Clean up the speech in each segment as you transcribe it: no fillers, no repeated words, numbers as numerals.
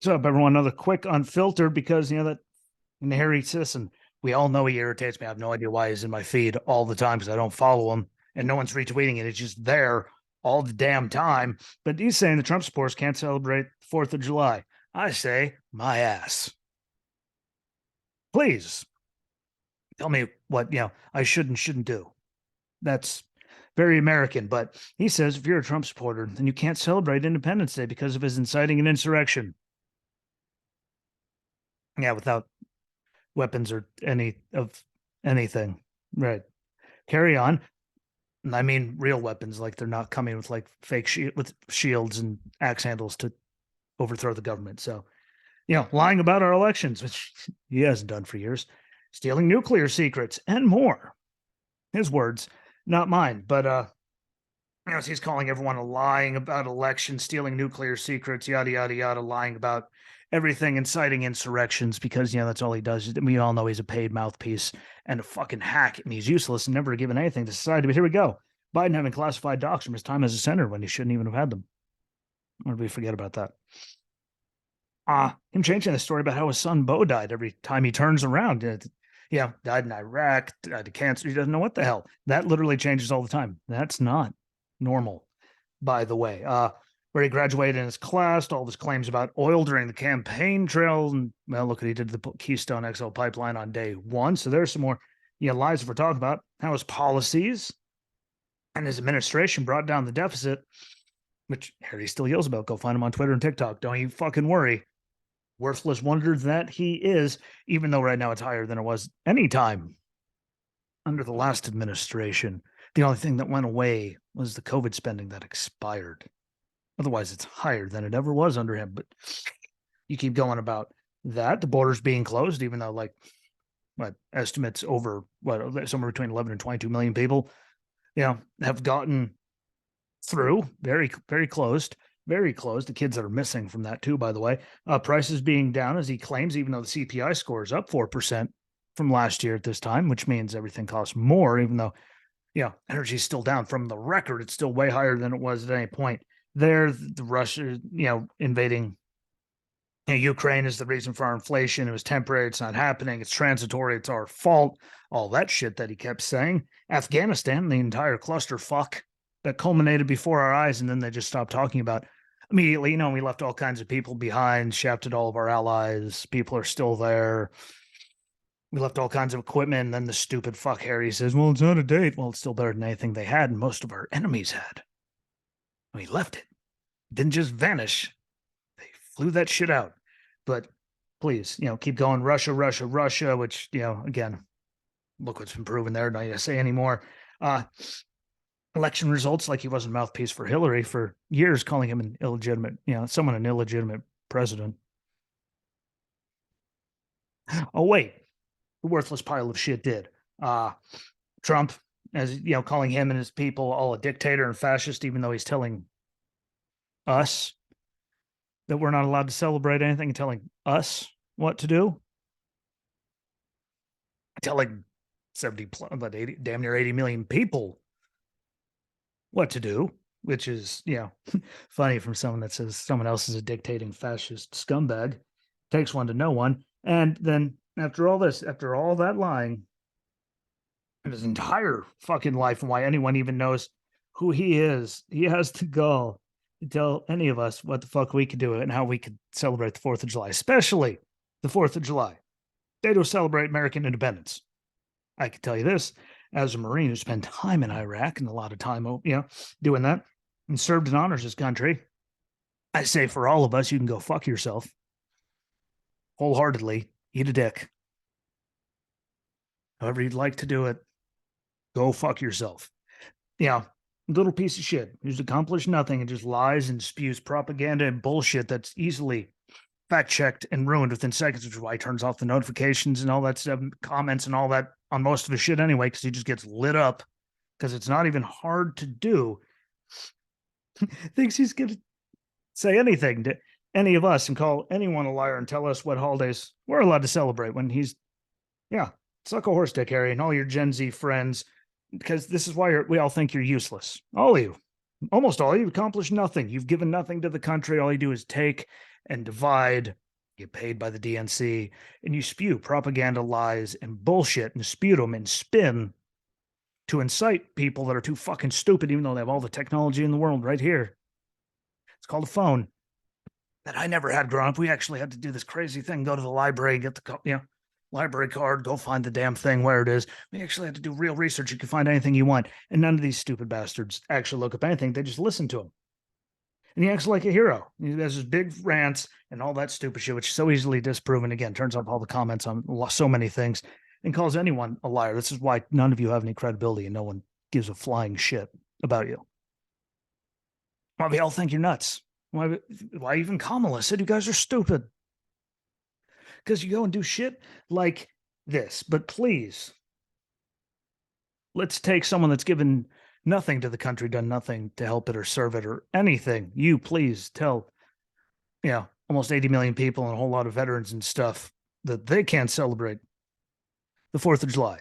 So, everyone, another quick unfiltered because that and Harry Sisson, we all know he irritates me. I have no idea why he's in my feed all the time because I don't follow him and no one's retweeting it. It's just there all the damn time. But he's saying the Trump supporters can't celebrate 4th of July. I say, my ass. Please tell me what I should and shouldn't do. That's very American. But he says if you're a Trump supporter, then you can't celebrate Independence Day because of his inciting an insurrection. Yeah, without weapons or anything. Right. Carry on. And I mean real weapons, like they're not coming with like fake with shields and axe handles to overthrow the government. So, lying about our elections, which he hasn't done for years, stealing nuclear secrets and more. His words, not mine. But he's calling everyone lying about elections, stealing nuclear secrets, yada yada yada, lying about everything, inciting insurrections because that's all he does. We all know he's a paid mouthpiece and a fucking hack, and he's useless and never given anything to society. But here we go. Biden having classified docs from his time as a senator when he shouldn't even have had them. Or did we forget about that? Him changing the story about how his son Bo died every time he turns around. Died in Iraq, died of cancer. He doesn't know what the hell. That literally changes all the time. That's not normal, by the way. Where he graduated in his class, all of his claims about oil during the campaign trail. And well, look what he did to the Keystone XL pipeline on day one. So there's some more lies we're talking about. How his policies and his administration brought down the deficit, which Harry still yells about. Go find him on Twitter and TikTok. Don't you fucking worry. Worthless wonder that he is, even though right now it's higher than it was any time under the last administration. The only thing that went away was the COVID spending that expired. Otherwise, it's higher than it ever was under him. But you keep going about that. The borders being closed, even though estimates over somewhere between 11 and 22 million people, have gotten through. Very, very closed. Very close. The kids that are missing from that too, by the way. Prices being down, as he claims, even though the CPI score is up 4% from last year at this time, which means everything costs more, even though, energy is still down from the record. It's still way higher than it was at any point. There, the Russia, invading Ukraine is the reason for our inflation. It was temporary. It's not happening. It's transitory. It's our fault. All that shit that he kept saying. Afghanistan, the entire clusterfuck that culminated before our eyes, and then they just stopped talking about immediately. We left all kinds of people behind, shafted all of our allies. People are still there. We left all kinds of equipment, and then the stupid fuck Harry says, well, it's out of date. Well, it's still better than anything they had, and most of our enemies had. We left it. It didn't just vanish. They flew that shit out. But please, keep going. Russia, Russia, Russia, which, again, look what's been proven there. Don't need to say anymore. Election results, like he wasn't mouthpiece for Hillary for years, calling him an illegitimate, an illegitimate president. Oh, wait. The worthless pile of shit did. Trump, as calling him and his people all a dictator and fascist, even though he's telling us that we're not allowed to celebrate anything and telling us what to do. Telling 70 but 80, damn near 80 million people what to do, which is, funny from someone that says someone else is a dictating fascist scumbag. Takes one to know one. And then after all this, after all that lying, and his entire fucking life and why anyone even knows who he is, he has to go to tell any of us what the fuck we could do and how we could celebrate the 4th of July, especially the 4th of July, day to celebrate American independence. I can tell you this, as a Marine who spent time in Iraq and a lot of time, doing that and served and honors his country, I say for all of us, you can go fuck yourself wholeheartedly, eat a dick. However you'd like to do it, go fuck yourself. Little piece of shit who's accomplished nothing and just lies and spews propaganda and bullshit that's easily fact-checked and ruined within seconds, which is why he turns off the notifications and all that stuff, comments and all that on most of his shit anyway, because he just gets lit up because it's not even hard to do. Thinks he's going to say anything to any of us and call anyone a liar and tell us what holidays we're allowed to celebrate when he's, suck a horse dick, Harry, and all your Gen Z friends, because this is why we all think you're useless. All of you. Almost all. You've accomplished nothing. You've given nothing to the country. All you do is take and divide, get paid by the DNC, and you spew propaganda, lies, and bullshit and spew them and spin to incite people that are too fucking stupid, even though they have all the technology in the world right here. It's called a phone that I never had growing up. We actually had to do this crazy thing, go to the library, get the library card, go find the damn thing where it is. We actually had to do real research. You can find anything you want. And none of these stupid bastards actually look up anything. They just listen to him. And he acts like a hero. He has his big rants and all that stupid shit, which is so easily disproven. Again, turns off all the comments on so many things and calls anyone a liar. This is why none of you have any credibility and no one gives a flying shit about you. Why we all think you're nuts. Why even Kamala said you guys are stupid? Because you go and do shit like this. But please, let's take someone that's given nothing to the country, done nothing to help it or serve it or anything. You please tell, almost 80 million people and a whole lot of veterans and stuff that they can't celebrate the 4th of July.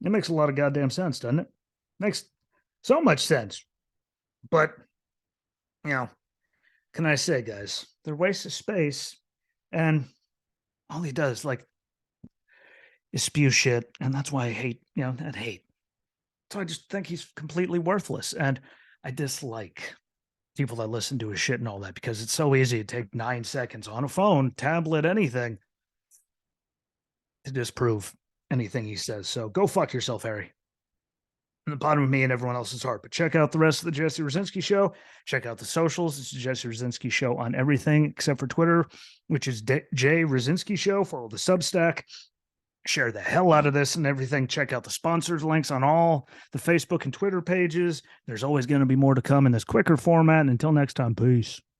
It makes a lot of goddamn sense, doesn't it? Makes so much sense. But, can I say, guys, they're waste of space. And all he does, is spew shit. And that's why I hate, that hate. So I just think he's completely worthless. And I dislike people that listen to his shit and all that because it's so easy to take 9 seconds on a phone, tablet, anything to disprove anything he says. So go fuck yourself, Harry. In the bottom of me and everyone else's heart. But check out the rest of the Jesse Rosinski Show. Check out the socials. It's the Jesse Rosinski Show on everything except for Twitter, which is Jay Rosinski Show. Follow the Substack. Share the hell out of this and everything. Check out the sponsors links on all the Facebook and Twitter pages. There's always going to be more to come in this quicker format. And until next time, peace.